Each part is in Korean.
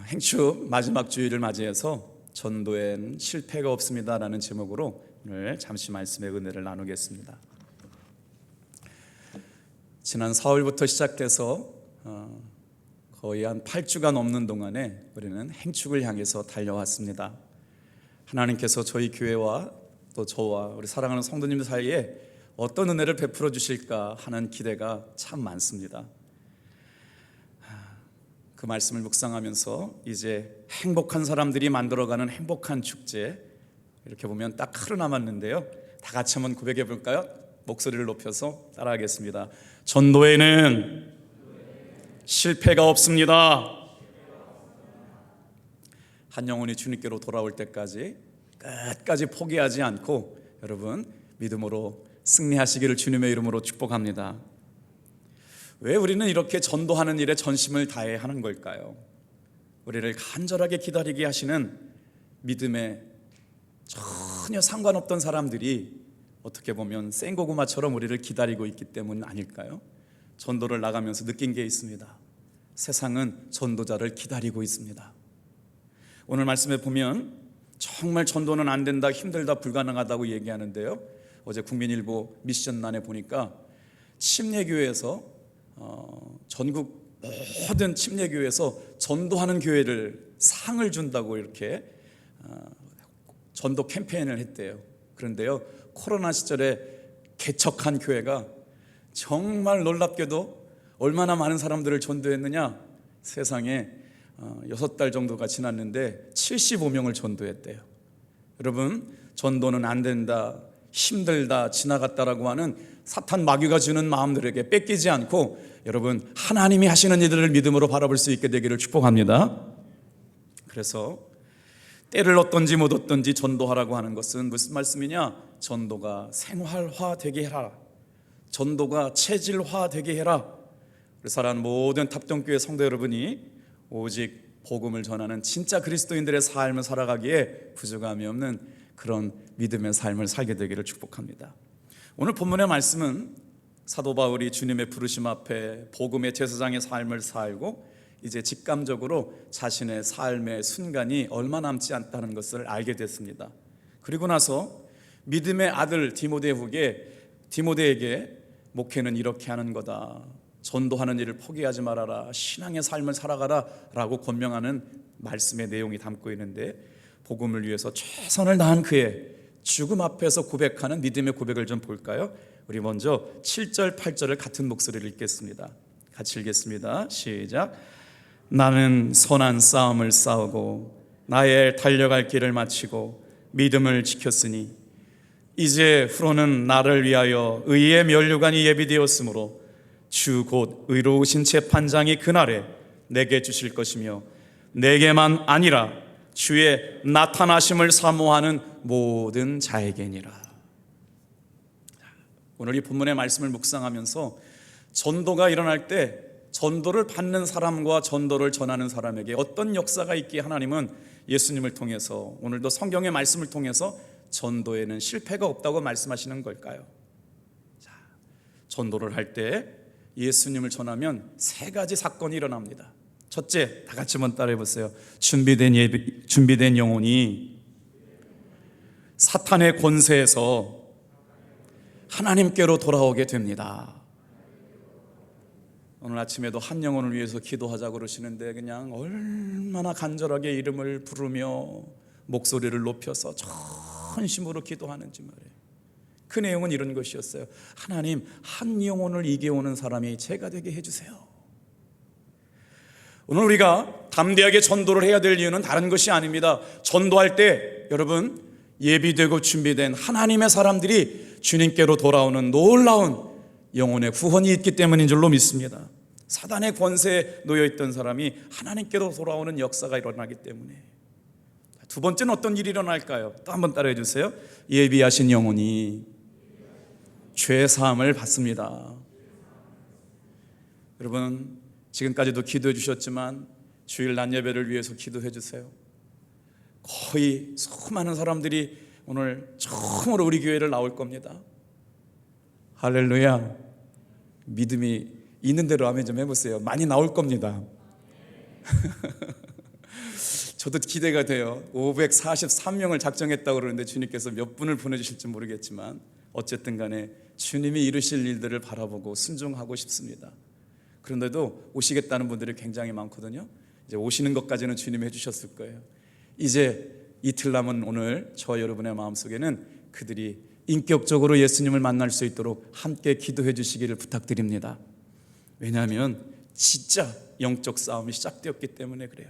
행추 마지막 주일을 맞이해서 전도엔 실패가 없습니다라는 제목으로 오늘 잠시 말씀의 은혜를 나누겠습니다. 지난 4월부터 시작돼서 거의 한 8주가 넘는 동안에 우리는 행축을 향해서 달려왔습니다. 하나님께서 저희 교회와 또 저와 우리 사랑하는 성도님들 사이에 어떤 은혜를 베풀어 주실까 하는 기대가 참 많습니다. 그 말씀을 묵상하면서 이제 행복한 사람들이 만들어가는 행복한 축제, 이렇게 보면 딱 하루 남았는데요. 다 같이 한번 고백해 볼까요? 목소리를 높여서 따라하겠습니다. 전도에는 실패가 없습니다. 한 영혼이 주님께로 돌아올 때까지 끝까지 포기하지 않고 여러분 믿음으로 승리하시기를 주님의 이름으로 축복합니다. 왜 우리는 이렇게 전도하는 일에 전심을 다해야 하는 걸까요? 우리를 간절하게 기다리게 하시는 믿음에 전혀 상관없던 사람들이 어떻게 보면 생고구마처럼 우리를 기다리고 있기 때문 아닐까요? 전도를 나가면서 느낀 게 있습니다. 세상은 전도자를 기다리고 있습니다. 오늘 말씀에 보면 정말 전도는 안 된다, 힘들다, 불가능하다고 얘기하는데요. 어제 국민일보 미션란에 보니까 침례교회에서 전국 모든 침례교회에서 전도하는 교회를 상을 준다고 이렇게 전도 캠페인을 했대요. 그런데요, 코로나 시절에 개척한 교회가 정말 놀랍게도 얼마나 많은 사람들을 전도했느냐, 세상에 6달 정도가 지났는데 75명을 전도했대요. 여러분, 전도는 안 된다, 힘들다, 지나갔다라고 하는 사탄 마귀가 주는 마음들에게 뺏기지 않고 여러분 하나님이 하시는 일들을 믿음으로 바라볼 수 있게 되기를 축복합니다. 그래서 때를 얻든지 못 얻든지 전도하라고 하는 것은 무슨 말씀이냐? 전도가 생활화되게 해라, 전도가 체질화되게 해라. 우리 사랑하는 모든 탑동교회 성도 여러분이 오직 복음을 전하는 진짜 그리스도인들의 삶을 살아가기에 부족함이 없는 그런 믿음의 삶을 살게 되기를 축복합니다. 오늘 본문의 말씀은 사도 바울이 주님의 부르심 앞에 복음의 제사장의 삶을 살고 이제 직감적으로 자신의 삶의 순간이 얼마 남지 않다는 것을 알게 됐습니다. 그리고 나서 믿음의 아들 디모데에게 목회는 이렇게 하는 거다, 전도하는 일을 포기하지 말아라, 신앙의 삶을 살아가라 라고 권명하는 말씀의 내용이 담고 있는데, 복음을 위해서 최선을 다한 그의 죽음 앞에서 고백하는 믿음의 고백을 좀 볼까요? 우리 먼저 7절 8절을 같은 목소리를 읽겠습니다. 같이 읽겠습니다. 시작. 나는 선한 싸움을 싸우고 나의 달려갈 길을 마치고 믿음을 지켰으니 이제 후로는 나를 위하여 의의 면류관이 예비되었으므로 주 곧 의로우신 재판장이 그날에 내게 주실 것이며 내게만 아니라 주의 나타나심을 사모하는 모든 자에게니라. 오늘 이 본문의 말씀을 묵상하면서 전도가 일어날 때 전도를 받는 사람과 전도를 전하는 사람에게 어떤 역사가 있기에 하나님은 예수님을 통해서, 오늘도 성경의 말씀을 통해서 전도에는 실패가 없다고 말씀하시는 걸까요? 자, 전도를 할 때 예수님을 전하면 세 가지 사건이 일어납니다. 첫째, 다 같이 한번 따라해 보세요. 준비된 영혼이 사탄의 권세에서 하나님께로 돌아오게 됩니다. 오늘 아침에도 한 영혼을 위해서 기도하자고 그러시는데 그냥 얼마나 간절하게 이름을 부르며 목소리를 높여서 전심으로 기도하는지 말이에요. 그 내용은 이런 것이었어요. 하나님, 한 영혼을 이겨오는 사람이 제가 되게 해주세요. 오늘 우리가 담대하게 전도를 해야 될 이유는 다른 것이 아닙니다. 전도할 때 여러분 예비되고 준비된 하나님의 사람들이 주님께로 돌아오는 놀라운 영혼의 구원이 있기 때문인 줄로 믿습니다. 사단의 권세에 놓여있던 사람이 하나님께로 돌아오는 역사가 일어나기 때문에. 두 번째는 어떤 일이 일어날까요? 또 한번 따라해 주세요. 예비하신 영혼이 죄사함을 받습니다. 여러분, 지금까지도 기도해 주셨지만 주일 낮 예배를 위해서 기도해 주세요. 거의 수많은 사람들이 오늘 처음으로 우리 교회를 나올 겁니다. 할렐루야. 믿음이 있는 대로 아멘 좀 해보세요. 많이 나올 겁니다. 저도 기대가 돼요. 543명을 작정했다고 그러는데 주님께서 몇 분을 보내주실지 모르겠지만 어쨌든 간에 주님이 이루실 일들을 바라보고 순종하고 싶습니다. 그런데도 오시겠다는 분들이 굉장히 많거든요. 이제 오시는 것까지는 주님이 해주셨을 거예요. 이제 이틀 남은 오늘 저와 여러분의 마음속에는 그들이 인격적으로 예수님을 만날 수 있도록 함께 기도해 주시기를 부탁드립니다. 왜냐하면 진짜 영적 싸움이 시작되었기 때문에 그래요.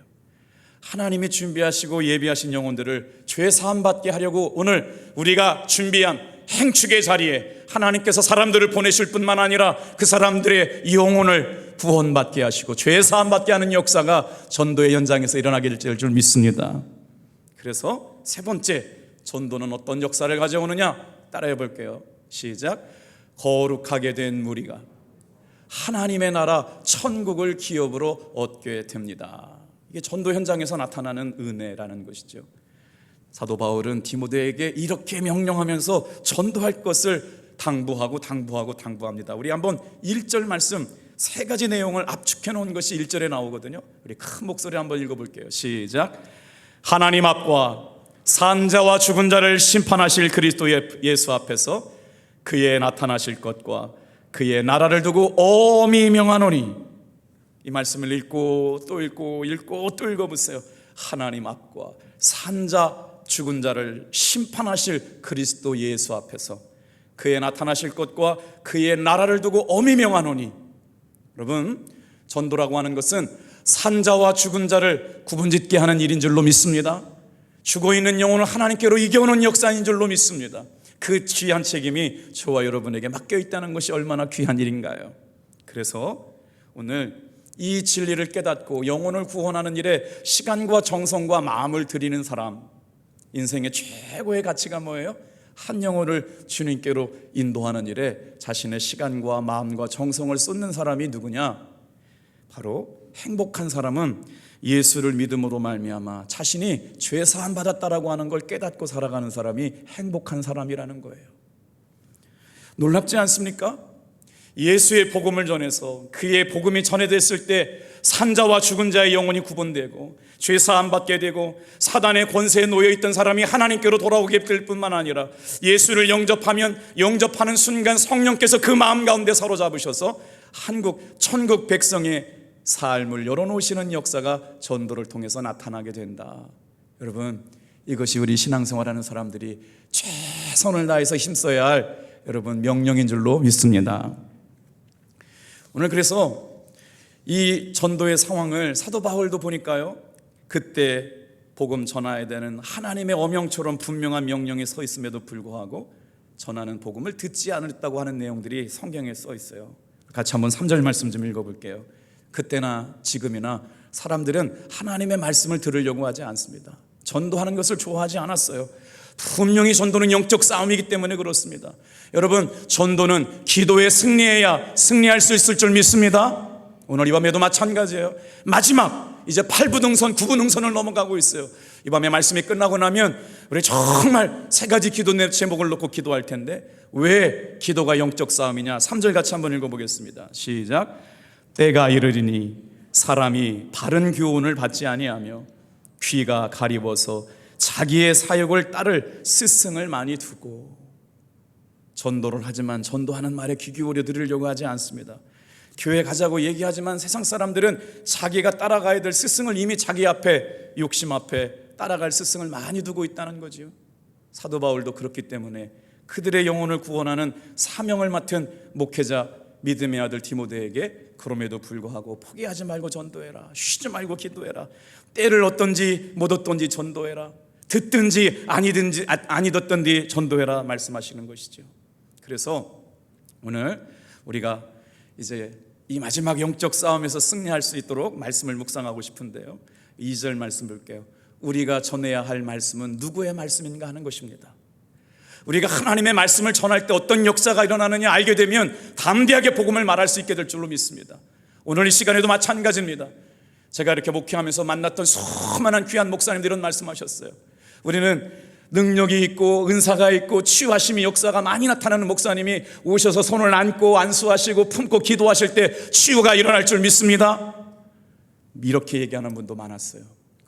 하나님이 준비하시고 예비하신 영혼들을 죄 사함 받게 하려고 오늘 우리가 준비한 행축의 자리에 하나님께서 사람들을 보내실 뿐만 아니라 그 사람들의 영혼을 구원받게 하시고 죄 사함 받게 하는 역사가 전도의 현장에서 일어나게 될 줄 믿습니다. 그래서 세 번째, 전도는 어떤 역사를 가져오느냐? 따라해 볼게요. 시작. 거룩하게 된 무리가 하나님의 나라 천국을 기업으로 얻게 됩니다. 이게 전도 현장에서 나타나는 은혜라는 것이죠. 사도 바울은 디모데에게 이렇게 명령하면서 전도할 것을 당부합니다. 우리 한번 1절 말씀 세 가지 내용을 압축해 놓은 것이 1절에 나오거든요. 우리 큰 목소리 한번 읽어볼게요. 시작. 하나님 앞과 산자와 죽은 자를 심판하실 그리스도 예수 앞에서 그의 나타나실 것과 그의 나라를 두고 엄히 명하노니. 이 말씀을 읽고 또 읽어보세요. 하나님 앞과 산자 죽은 자를 심판하실 그리스도 예수 앞에서 그의 나타나실 것과 그의 나라를 두고 엄히 명하노니. 여러분, 전도라고 하는 것은 산자와 죽은 자를 구분짓게 하는 일인 줄로 믿습니다. 죽어있는 영혼을 하나님께로 이겨오는 역사인 줄로 믿습니다. 그 귀한 책임이 저와 여러분에게 맡겨 있다는 것이 얼마나 귀한 일인가요? 그래서 오늘 이 진리를 깨닫고 영혼을 구원하는 일에 시간과 정성과 마음을 들이는 사람, 인생의 최고의 가치가 뭐예요? 한 영혼을 주님께로 인도하는 일에 자신의 시간과 마음과 정성을 쏟는 사람이 누구냐? 바로 행복한 사람은 예수를 믿음으로 말미암아 자신이 죄 사함 받았다라고 하는 걸 깨닫고 살아가는 사람이 행복한 사람이라는 거예요. 놀랍지 않습니까? 예수의 복음을 전해서 그의 복음이 전해졌을 때 산자와 죽은 자의 영혼이 구분되고 죄 사함 받게 되고 사단의 권세에 놓여있던 사람이 하나님께로 돌아오게 될 뿐만 아니라 예수를 영접하는 순간 성령께서 그 마음 가운데 사로잡으셔서 천국 백성의 삶을 열어놓으시는 역사가 전도를 통해서 나타나게 된다. 여러분, 이것이 우리 신앙생활하는 사람들이 최선을 다해서 힘써야 할 여러분 명령인 줄로 믿습니다. 오늘 그래서 이 전도의 상황을 사도 바울도 보니까요, 그때 복음 전해야 되는 하나님의 어명처럼 분명한 명령이 서 있음에도 불구하고 전하는 복음을 듣지 않았다고 하는 내용들이 성경에 써 있어요. 같이 한번 3절 말씀 좀 읽어볼게요. 그때나 지금이나 사람들은 하나님의 말씀을 들으려고 하지 않습니다. 전도하는 것을 좋아하지 않았어요. 분명히 전도는 영적 싸움이기 때문에 그렇습니다. 여러분, 전도는 기도에 승리해야 승리할 수 있을 줄 믿습니다. 오늘 이 밤에도 마찬가지예요. 마지막 이제 8부등선 9부등선을 넘어가고 있어요. 이 밤에 말씀이 끝나고 나면 우리 정말 세 가지 기도 제목을 놓고 기도할 텐데, 왜 기도가 영적 싸움이냐? 3절 같이 한번 읽어보겠습니다. 시작. 때가 이르리니 사람이 바른 교훈을 받지 아니하며 귀가 가리워서 자기의 사역을 따를 스승을 많이 두고. 전도를 하지만 전도하는 말에 귀 기울여 들으려고 하지 않습니다. 교회 가자고 얘기하지만 세상 사람들은 자기가 따라가야 될 스승을 이미 자기 앞에, 욕심 앞에 따라갈 스승을 많이 두고 있다는 거지요. 사도 바울도 그렇기 때문에 그들의 영혼을 구원하는 사명을 맡은 목회자 믿음의 아들 디모데에게 그럼에도 불구하고 포기하지 말고 전도해라, 쉬지 말고 기도해라, 때를 얻든지 못 얻든지 전도해라, 듣든지 아니 듣든지 전도해라 말씀하시는 것이죠. 그래서 오늘 우리가 이제 이 마지막 영적 싸움에서 승리할 수 있도록 말씀을 묵상하고 싶은데요, 2절 말씀 볼게요. 우리가 전해야 할 말씀은 누구의 말씀인가 하는 것입니다. 우리가 하나님의 말씀을 전할 때 어떤 역사가 일어나느냐 알게 되면 담대하게 복음을 말할 수 있게 될 줄로 믿습니다. 오늘 이 시간에도 마찬가지입니다. 제가 이렇게 목회하면서 만났던 수많은 귀한 목사님들이 이런 말씀하셨어요. 우리는 능력이 있고 은사가 있고 치유하심의 역사가 많이 나타나는 목사님이 오셔서 손을 안고 안수하시고 품고 기도하실 때 치유가 일어날 줄 믿습니다. 이렇게 얘기하는 분도 많았어요.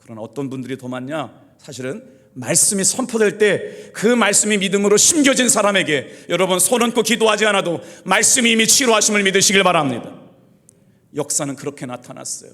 그러나 어떤 분들이 더 많냐? 사실은 말씀이 선포될 때 그 말씀이 믿음으로 심겨진 사람에게 여러분 손 얹고 기도하지 않아도 말씀이 이미 치료하심을 믿으시길 바랍니다. 역사는 그렇게 나타났어요.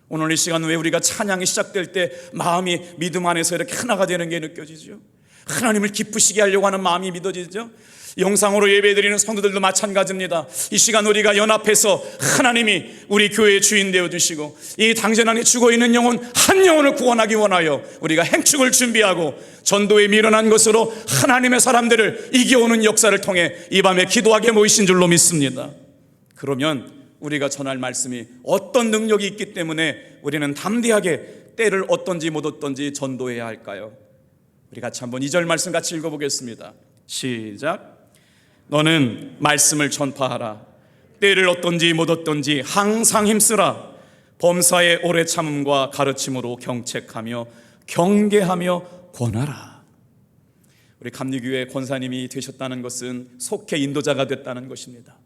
오늘 이 시간 왜 우리가 찬양이 시작될 때 마음이 믿음 안에서 이렇게 하나가 되는 게 느껴지죠? 하나님을 기쁘시게 하려고 하는 마음이 믿어지죠? 영상으로 예배드리는 성도들도 마찬가지입니다. 이 시간 우리가 연합해서 하나님이 우리 교회의 주인 되어주시고 이 당전 안에 죽어있는 영혼 한 영혼을 구원하기 원하여 우리가 행축을 준비하고 전도에 미련한 것으로 하나님의 사람들을 이겨오는 역사를 통해 이 밤에 기도하게 모이신 줄로 믿습니다. 그러면 우리가 전할 말씀이 어떤 능력이 있기 때문에 우리는 담대하게 때를 얻든지 못 얻든지 전도해야 할까요? 우리 같이 한번 2절 말씀 같이 읽어보겠습니다. 시작. 너는 말씀을 전파하라. 때를 얻든지 못 얻든지 항상 힘쓰라. 범사의 오래 참음과 가르침으로 경책하며 경계하며 권하라. 우리 감리교회 권사님이 되셨다는 것은 속회 인도자가 됐다는 것입니다.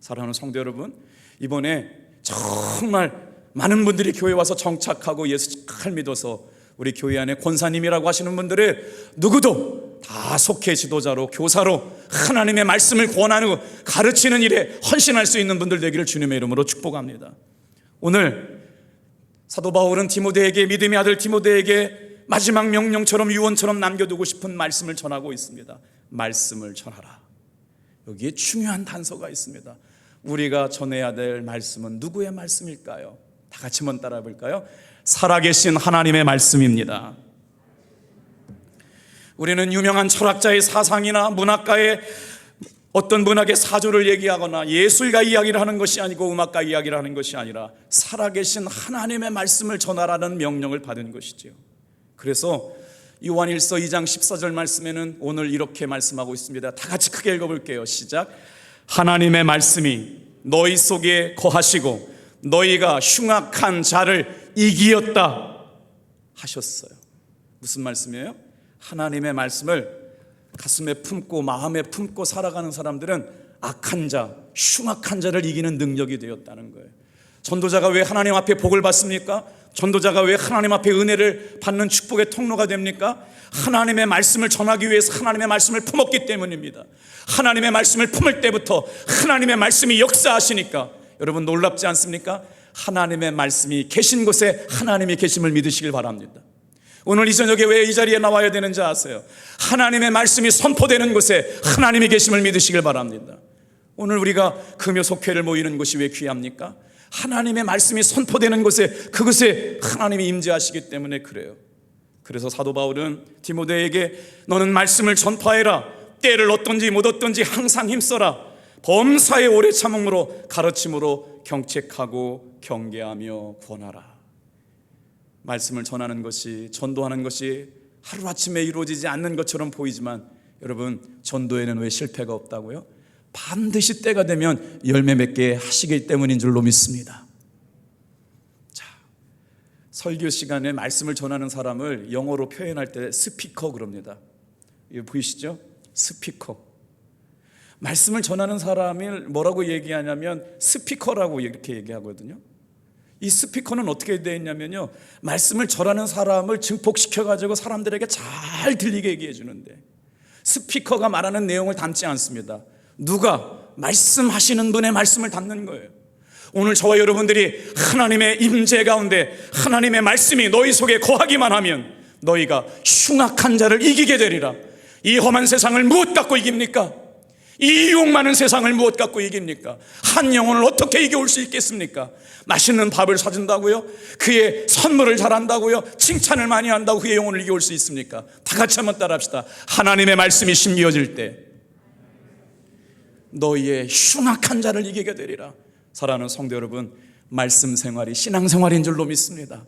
사랑하는 성도 여러분, 이번에 정말 많은 분들이 교회 와서 정착하고 예수 잘 믿어서 우리 교회 안에 권사님이라고 하시는 분들의 누구도 다 속회 지도자로 교사로 하나님의 말씀을 권하고 가르치는 일에 헌신할 수 있는 분들 되기를 주님의 이름으로 축복합니다. 오늘 사도 바울은 디모데에게, 믿음의 아들 디모데에게 마지막 명령처럼 유언처럼 남겨두고 싶은 말씀을 전하고 있습니다. 말씀을 전하라. 여기에 중요한 단서가 있습니다. 우리가 전해야 될 말씀은 누구의 말씀일까요? 다 같이 한번 따라해 볼까요? 살아계신 하나님의 말씀입니다. 우리는 유명한 철학자의 사상이나 문학가의 어떤 문학의 사조를 얘기하거나 예술가 이야기를 하는 것이 아니고 음악가 이야기를 하는 것이 아니라 살아계신 하나님의 말씀을 전하라는 명령을 받은 것이지요. 그래서 요한일서 2장 14절 말씀에는 오늘 이렇게 말씀하고 있습니다. 다 같이 크게 읽어볼게요. 시작. 하나님의 말씀이 너희 속에 거하시고 너희가 흉악한 자를 이기었다 하셨어요. 무슨 말씀이에요? 하나님의 말씀을 가슴에 품고 마음에 품고 살아가는 사람들은 악한 자, 흉악한 자를 이기는 능력이 되었다는 거예요. 전도자가 왜 하나님 앞에 복을 받습니까? 전도자가 왜 하나님 앞에 은혜를 받는 축복의 통로가 됩니까? 하나님의 말씀을 전하기 위해서 하나님의 말씀을 품었기 때문입니다. 하나님의 말씀을 품을 때부터 하나님의 말씀이 역사하시니까 여러분 놀랍지 않습니까? 하나님의 말씀이 계신 곳에 하나님이 계심을 믿으시길 바랍니다. 오늘 이 저녁에 왜 이 자리에 나와야 되는지 아세요? 하나님의 말씀이 선포되는 곳에 하나님이 계심을 믿으시길 바랍니다. 오늘 우리가 금요 속회를 모이는 곳이 왜 귀합니까? 하나님의 말씀이 선포되는 곳에 그곳에 하나님이 임재하시기 때문에 그래요. 그래서 사도 바울은 디모데에게 너는 말씀을 전파해라. 때를 얻든지 못 얻든지 항상 힘써라. 범사의 오래 참음으로 가르침으로 경책하고 경계하며 권하라. 말씀을 전하는 것이, 전도하는 것이 하루아침에 이루어지지 않는 것처럼 보이지만 여러분, 전도에는 왜 실패가 없다고요? 반드시 때가 되면 열매 맺게 하시기 때문인 줄로 믿습니다. 자, 설교 시간에 말씀을 전하는 사람을 영어로 표현할 때 스피커 그럽니다. 이거 보이시죠? 스피커. 말씀을 전하는 사람을 뭐라고 얘기하냐면 스피커라고 이렇게 얘기하거든요. 이 스피커는 어떻게 되어 있냐면요, 말씀을 전하는 사람을 증폭시켜가지고 사람들에게 잘 들리게 얘기해 주는데, 스피커가 말하는 내용을 담지 않습니다. 누가? 말씀하시는 분의 말씀을 담는 거예요. 오늘 저와 여러분들이 하나님의 임재 가운데 하나님의 말씀이 너희 속에 거하기만 하면 너희가 흉악한 자를 이기게 되리라. 이 험한 세상을 무엇 갖고 이깁니까? 이 유혹 많은 세상을 무엇 갖고 이깁니까? 한 영혼을 어떻게 이겨올 수 있겠습니까? 맛있는 밥을 사준다고요? 그의 선물을 잘한다고요? 칭찬을 많이 한다고 그의 영혼을 이겨올 수 있습니까? 다 같이 한번 따라합시다. 하나님의 말씀이 심겨질 때 너희의 흉악한 자를 이기게 되리라. 사랑하는 성도 여러분, 말씀 생활이 신앙생활인 줄로 믿습니다.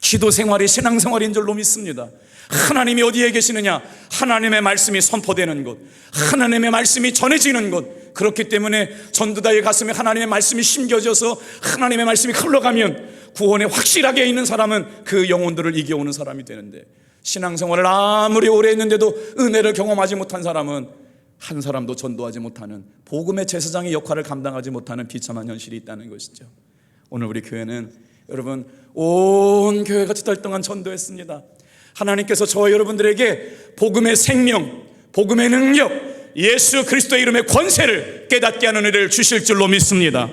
기도 생활이 신앙생활인 줄로 믿습니다. 하나님이 어디에 계시느냐? 하나님의 말씀이 선포되는 곳, 하나님의 말씀이 전해지는 곳. 그렇기 때문에 전도자의 가슴에 하나님의 말씀이 심겨져서 하나님의 말씀이 흘러가면 구원에 확실하게 있는 사람은 그 영혼들을 이겨오는 사람이 되는데, 신앙생활을 아무리 오래 했는데도 은혜를 경험하지 못한 사람은 한 사람도 전도하지 못하는, 복음의 제사장의 역할을 감당하지 못하는 비참한 현실이 있다는 것이죠. 오늘 우리 교회는 여러분 온 교회 같이 달 동안 전도했습니다. 하나님께서 저와 여러분들에게 복음의 생명, 복음의 능력, 예수 그리스도의 이름의 권세를 깨닫게 하는 은혜를 주실 줄로 믿습니다.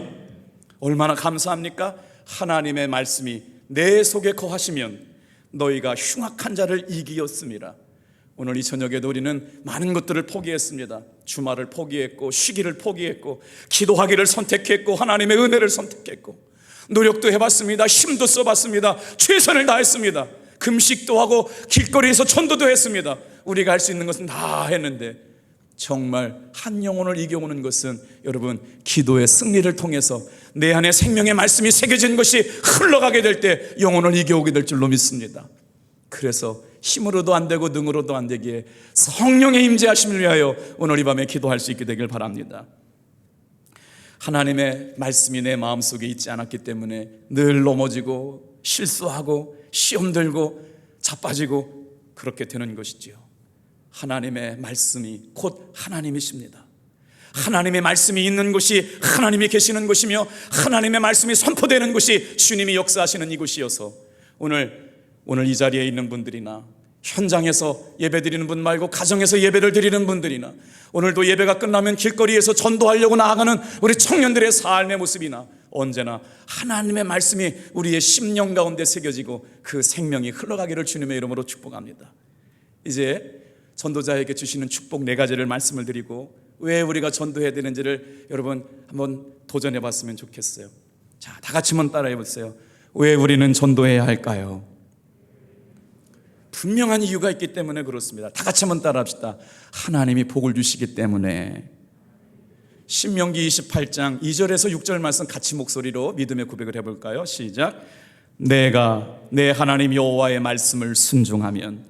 얼마나 감사합니까? 하나님의 말씀이 내 속에 거하시면 너희가 흉악한 자를 이기었습니다. 오늘 이 저녁에도 우리는 많은 것들을 포기했습니다. 주말을 포기했고, 쉬기를 포기했고, 기도하기를 선택했고, 하나님의 은혜를 선택했고, 노력도 해봤습니다. 힘도 써봤습니다. 최선을 다했습니다. 금식도 하고 길거리에서 전도도 했습니다. 우리가 할 수 있는 것은 다 했는데 정말 한 영혼을 이겨오는 것은 여러분 기도의 승리를 통해서 내 안에 생명의 말씀이 새겨진 것이 흘러가게 될 때 영혼을 이겨오게 될 줄로 믿습니다. 그래서 힘으로도 안 되고 능으로도 안 되기에 성령의 임재하심을 위하여 오늘 이 밤에 기도할 수 있게 되길 바랍니다. 하나님의 말씀이 내 마음속에 있지 않았기 때문에 늘 넘어지고 실수하고 시험 들고 자빠지고 그렇게 되는 것이지요. 하나님의 말씀이 곧 하나님이십니다. 하나님의 말씀이 있는 곳이 하나님이 계시는 곳이며 하나님의 말씀이 선포되는 곳이 주님이 역사하시는 이곳이어서 오늘 이 자리에 있는 분들이나 현장에서 예배드리는 분 말고 가정에서 예배를 드리는 분들이나 오늘도 예배가 끝나면 길거리에서 전도하려고 나아가는 우리 청년들의 삶의 모습이나 언제나 하나님의 말씀이 우리의 심령 가운데 새겨지고 그 생명이 흘러가기를 주님의 이름으로 축복합니다. 이제 전도자에게 주시는 축복 4가지를 말씀을 드리고 왜 우리가 전도해야 되는지를 여러분 한번 도전해 봤으면 좋겠어요. 자, 다 같이 한번 따라해 보세요. 왜 우리는 전도해야 할까요? 분명한 이유가 있기 때문에 그렇습니다. 다 같이 한번 따라합시다. 하나님이 복을 주시기 때문에. 신명기 28장 2절에서 6절 말씀 같이 목소리로 믿음의 고백을 해볼까요? 시작. 내가 내 하나님 여호와의 말씀을 순종하면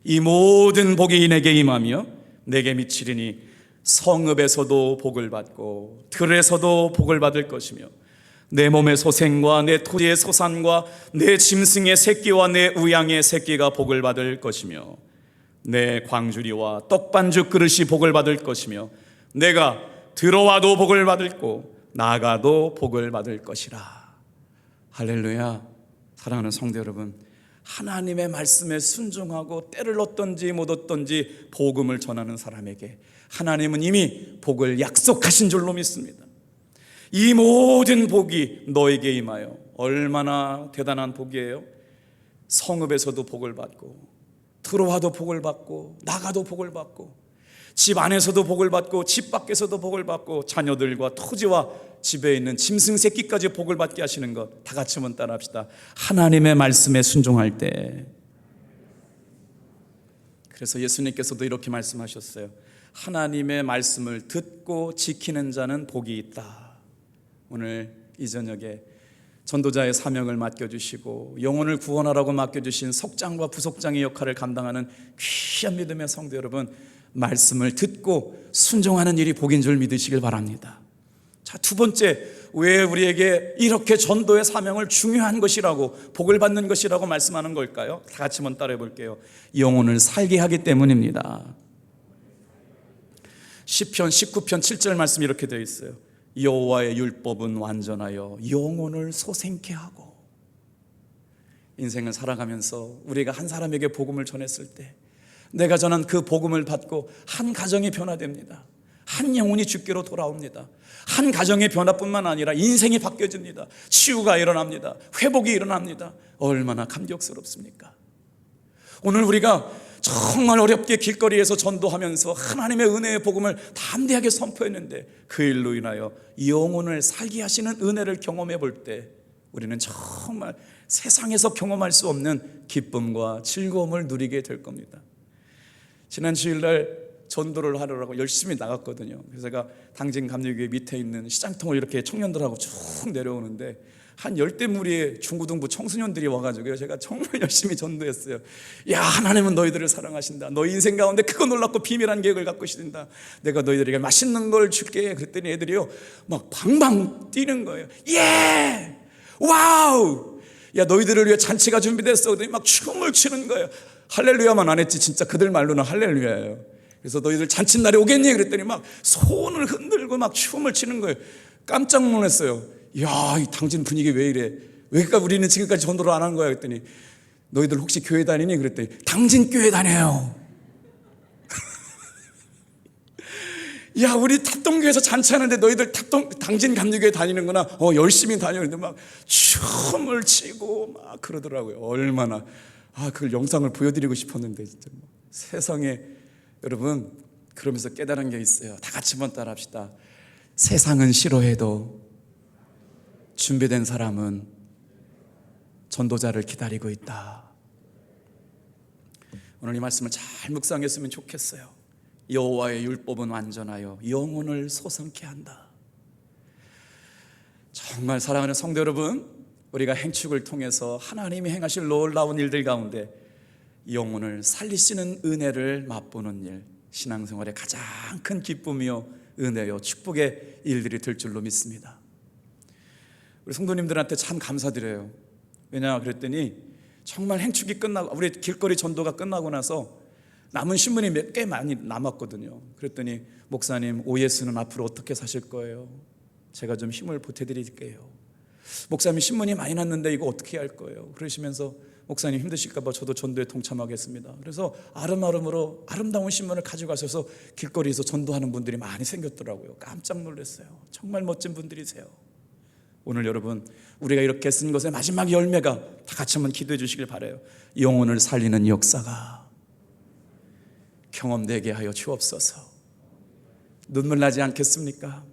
이 모든 복이 내게 임하며 내게 미치리니 성읍에서도 복을 받고 들에서도 복을 받을 것이며 내 몸의 소생과 내 토지의 소산과 내 짐승의 새끼와 내 우양의 새끼가 복을 받을 것이며 내 광주리와 떡반죽 그릇이 복을 받을 것이며 내가 들어와도 복을 받을고 나가도 복을 받을 것이라. 할렐루야. 사랑하는 성도 여러분, 하나님의 말씀에 순종하고 때를 얻든지 못 얻든지 복음을 전하는 사람에게 하나님은 이미 복을 약속하신 줄로 믿습니다. 이 모든 복이 너에게 임하여 얼마나 대단한 복이에요. 성읍에서도 복을 받고 들어와도 복을 받고 나가도 복을 받고 집 안에서도 복을 받고 집 밖에서도 복을 받고 자녀들과 토지와 집에 있는 짐승 새끼까지 복을 받게 하시는 것 다 같이 한번 따라합시다. 하나님의 말씀에 순종할 때. 그래서 예수님께서도 이렇게 말씀하셨어요. 하나님의 말씀을 듣고 지키는 자는 복이 있다. 오늘 이 저녁에 전도자의 사명을 맡겨주시고 영혼을 구원하라고 맡겨주신 석장과 부석장의 역할을 감당하는 귀한 믿음의 성도 여러분, 말씀을 듣고 순종하는 일이 복인 줄 믿으시길 바랍니다. 자, 두 번째, 왜 우리에게 이렇게 전도의 사명을 중요한 것이라고 복을 받는 것이라고 말씀하는 걸까요? 다 같이 한번 따라해 볼게요. 영혼을 살게 하기 때문입니다. 시편 19편 7절 말씀이 이렇게 되어 있어요. 여호와의 율법은 완전하여 영혼을 소생케 하고. 인생을 살아가면서 우리가 한 사람에게 복음을 전했을 때 내가 전한 그 복음을 받고 한 가정이 변화됩니다. 한 영혼이 주께로 돌아옵니다. 한 가정의 변화뿐만 아니라 인생이 바뀌어집니다. 치유가 일어납니다. 회복이 일어납니다. 얼마나 감격스럽습니까? 오늘 우리가 정말 어렵게 길거리에서 전도하면서 하나님의 은혜의 복음을 담대하게 선포했는데 그 일로 인하여 영혼을 살게 하시는 은혜를 경험해 볼 때 우리는 정말 세상에서 경험할 수 없는 기쁨과 즐거움을 누리게 될 겁니다. 지난 주일날 전도를 하려고 열심히 나갔거든요. 그래서 제가 당진 감리교회 밑에 있는 시장통을 이렇게 청년들하고 쭉 내려오는데 한 열대무리의 중고등부 청소년들이 와가지고요, 제가 정말 열심히 전도했어요. 야, 하나님은 너희들을 사랑하신다. 너희 인생 가운데 크고 놀랍고 비밀한 계획을 갖고 계신다. 내가 너희들에게 맛있는 걸 줄게. 그랬더니 애들이요 막 방방 뛰는 거예요. 예! 와우! 야, 너희들을 위해 잔치가 준비됐어. 그랬더니 막 춤을 추는 거예요. 할렐루야만 안 했지 진짜 그들 말로는 할렐루야예요. 그래서 너희들 잔칫날이 오겠니? 그랬더니 막 손을 흔들고 막 춤을 추는 거예요. 깜짝 놀랐어요. 야, 이 당진 분위기 왜 이래? 왜 그러니까 우리는 지금까지 전도를 안 한 거야? 그랬더니 너희들 혹시 교회 다니니? 그랬더니 당진 교회 다녀요. 야, 우리 탑동교회에서 잔치하는데 너희들 당진 감리교회 다니는구나. 열심히 다니는데 막 춤을 추고 막 그러더라고요. 얼마나 그걸 영상을 보여드리고 싶었는데 진짜 세상에. 여러분, 그러면서 깨달은 게 있어요. 다 같이 한번 따라합시다. 세상은 싫어해도 준비된 사람은 전도자를 기다리고 있다. 오늘 이 말씀을 잘 묵상했으면 좋겠어요. 여호와의 율법은 완전하여 영혼을 소성케 한다. 정말 사랑하는 성도 여러분, 우리가 행축을 통해서 하나님이 행하실 놀라운 일들 가운데 영혼을 살리시는 은혜를 맛보는 일, 신앙생활의 가장 큰 기쁨이요 은혜요 축복의 일들이 될 줄로 믿습니다. 우리 성도님들한테 참 감사드려요. 왜냐 그랬더니 정말 행축이 끝나고 우리 길거리 전도가 끝나고 나서 남은 신문이 몇 개 많이 남았거든요. 그랬더니 목사님, OS는 앞으로 어떻게 사실 거예요? 제가 좀 힘을 보태드릴게요. 목사님, 신문이 많이 났는데 이거 어떻게 할 거예요? 그러시면서 목사님 힘드실까 봐 저도 전도에 동참하겠습니다. 그래서 아름아름으로 아름다운 신문을 가져가셔서 길거리에서 전도하는 분들이 많이 생겼더라고요. 깜짝 놀랐어요. 정말 멋진 분들이세요. 오늘 여러분, 우리가 이렇게 쓴 것의 마지막 열매가 다 같이 한번 기도해 주시길 바라요. 영혼을 살리는 역사가 경험되게 하여 주옵소서. 눈물 나지 않겠습니까?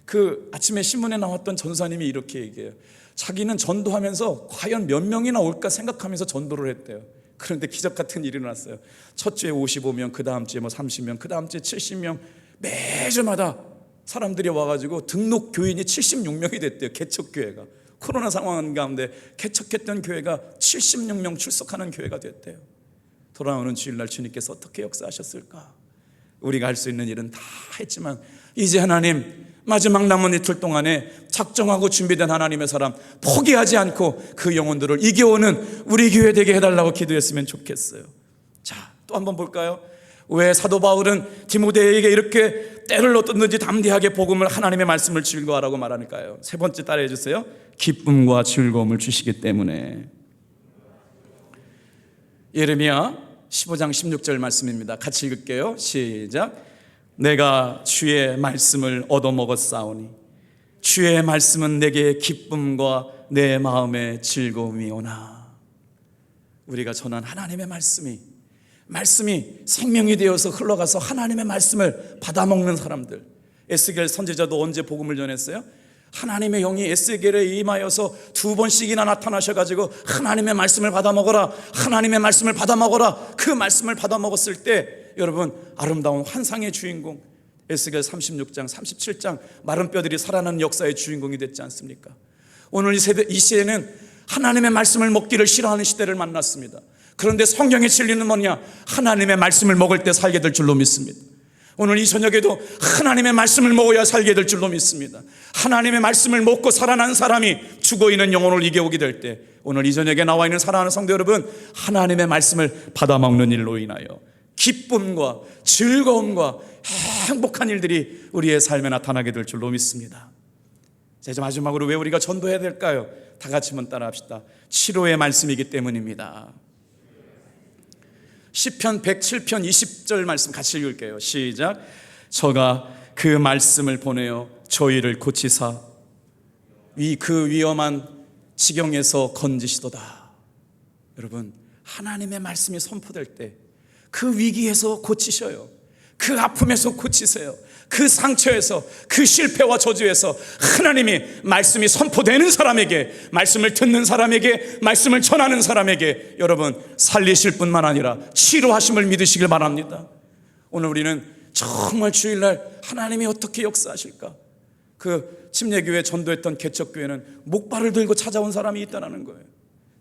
그 아침에 신문에 나왔던 전사님이 이렇게 얘기해요. 자기는 전도하면서 과연 몇 명이나 올까 생각하면서 전도를 했대요. 그런데 기적 같은 일이 일어났어요. 첫 주에 55명, 그 다음 주에 30명, 그 다음 주에 70명, 매주마다 사람들이 와가지고 등록 교인이 76명이 됐대요. 개척교회가 코로나 상황 가운데 개척했던 교회가 76명 출석하는 교회가 됐대요. 돌아오는 주일날 주님께서 어떻게 역사하셨을까? 우리가 할 수 있는 일은 다 했지만 이제 하나님, 마지막 남은 이틀 동안에 작정하고 준비된 하나님의 사람 포기하지 않고 그 영혼들을 이겨오는 우리 교회 되게 해달라고 기도했으면 좋겠어요. 자, 또 한번 볼까요? 왜 사도 바울은 디모데에게 이렇게 때를 얻든지 담대하게 복음을, 하나님의 말씀을 즐거워하라고 말하니까요? 세 번째 따라해 주세요. 기쁨과 즐거움을 주시기 때문에. 예레미야 15장 16절 말씀입니다. 같이 읽을게요. 시작. 내가 주의 말씀을 얻어먹었사오니 주의 말씀은 내게 기쁨과 내 마음의 즐거움이오나. 우리가 전한 하나님의 말씀이 생명이 되어서 흘러가서 하나님의 말씀을 받아먹는 사람들. 에스겔 선지자도 언제 복음을 전했어요? 하나님의 영이 에스겔에 임하여서 2번씩이나 나타나셔가지고 하나님의 말씀을 받아먹어라, 하나님의 말씀을 받아먹어라. 그 말씀을 받아먹었을 때 여러분, 아름다운 환상의 주인공, 에스겔 36장 37장 마른 뼈들이 살아나는 역사의 주인공이 됐지 않습니까? 오늘 이 시대는 하나님의 말씀을 먹기를 싫어하는 시대를 만났습니다. 그런데 성경의 진리는 뭐냐? 하나님의 말씀을 먹을 때 살게 될 줄로 믿습니다. 오늘 이 저녁에도 하나님의 말씀을 먹어야 살게 될 줄로 믿습니다. 하나님의 말씀을 먹고 살아난 사람이 죽어있는 영혼을 이겨오게 될 때, 오늘 이 저녁에 나와 있는 사랑하는 성도 여러분, 하나님의 말씀을 받아먹는 일로 인하여 기쁨과 즐거움과 행복한 일들이 우리의 삶에 나타나게 될 줄로 믿습니다. 자, 이제 마지막으로 왜 우리가 전도해야 될까요? 다 같이 한번 따라합시다. 치료의 말씀이기 때문입니다. 시편 107편 20절 말씀 같이 읽을게요. 시작. 저가 그 말씀을 보내어 저희를 고치사 그 위험한 지경에서 건지시도다. 여러분, 하나님의 말씀이 선포될 때 그 위기에서 고치셔요. 그 아픔에서 고치세요. 그 상처에서, 그 실패와 저주에서 하나님이 말씀이 선포되는 사람에게, 말씀을 듣는 사람에게, 말씀을 전하는 사람에게 여러분 살리실 뿐만 아니라 치료하심을 믿으시길 바랍니다. 오늘 우리는 정말 주일날 하나님이 어떻게 역사하실까? 그 침례교회 전도했던 개척교회는 목발을 들고 찾아온 사람이 있다는 거예요.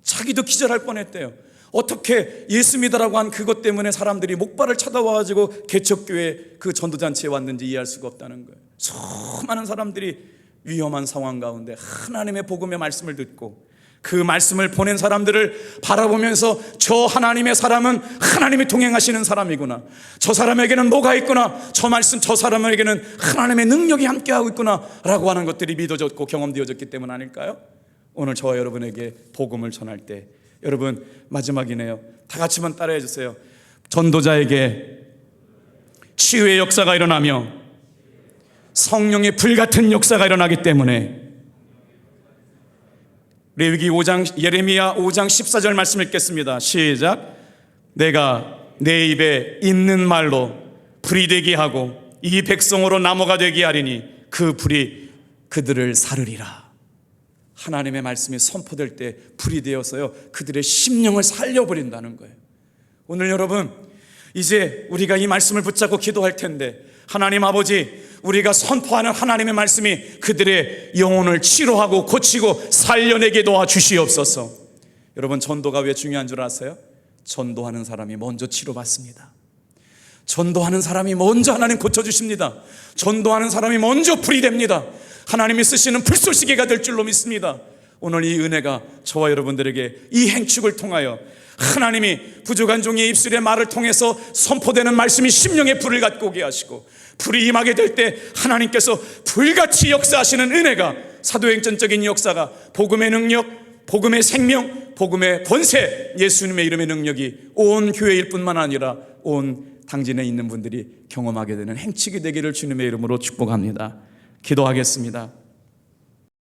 자기도 기절할 뻔했대요. 어떻게 예수 믿으라고 한 그것 때문에 사람들이 목발을 찾아와가지고 개척교회 그 전도잔치에 왔는지 이해할 수가 없다는 거예요. 수많은 사람들이 위험한 상황 가운데 하나님의 복음의 말씀을 듣고 그 말씀을 보낸 사람들을 바라보면서 저 하나님의 사람은 하나님이 동행하시는 사람이구나, 저 사람에게는 뭐가 있구나, 저 사람에게는 하나님의 능력이 함께하고 있구나 라고 하는 것들이 믿어졌고 경험되어졌기 때문 아닐까요? 오늘 저와 여러분에게 복음을 전할 때, 여러분 마지막이네요. 다 같이 한번 따라해 주세요. 전도자에게 치유의 역사가 일어나며 성령의 불같은 역사가 일어나기 때문에 레위기 5장 예레미야 5장 14절 말씀 읽겠습니다. 시작. 내가 내 입에 있는 말로 불이 되게 하고 이 백성으로 나무가 되게 하리니 그 불이 그들을 사르리라. 하나님의 말씀이 선포될 때 불이 되어서요 그들의 심령을 살려버린다는 거예요. 오늘 여러분 이제 우리가 이 말씀을 붙잡고 기도할 텐데, 하나님 아버지, 우리가 선포하는 하나님의 말씀이 그들의 영혼을 치료하고 고치고 살려내게 도와주시옵소서. 여러분 전도가 왜 중요한 줄 아세요? 전도하는 사람이 먼저 치료받습니다. 전도하는 사람이 먼저 하나님 고쳐주십니다. 전도하는 사람이 먼저 불이 됩니다. 하나님이 쓰시는 불쏘시개가 될 줄로 믿습니다. 오늘 이 은혜가 저와 여러분들에게 이 행축을 통하여 하나님이 부족한 종의 입술의 말을 통해서 선포되는 말씀이 심령의 불을 갖고 오게 하시고, 불이 임하게 될 때 하나님께서 불같이 역사하시는 은혜가, 사도행전적인 역사가, 복음의 능력, 복음의 생명, 복음의 권세, 예수님의 이름의 능력이 온 교회일 뿐만 아니라 온 당진에 있는 분들이 경험하게 되는 행치기 되기를 주님의 이름으로 축복합니다. 기도하겠습니다.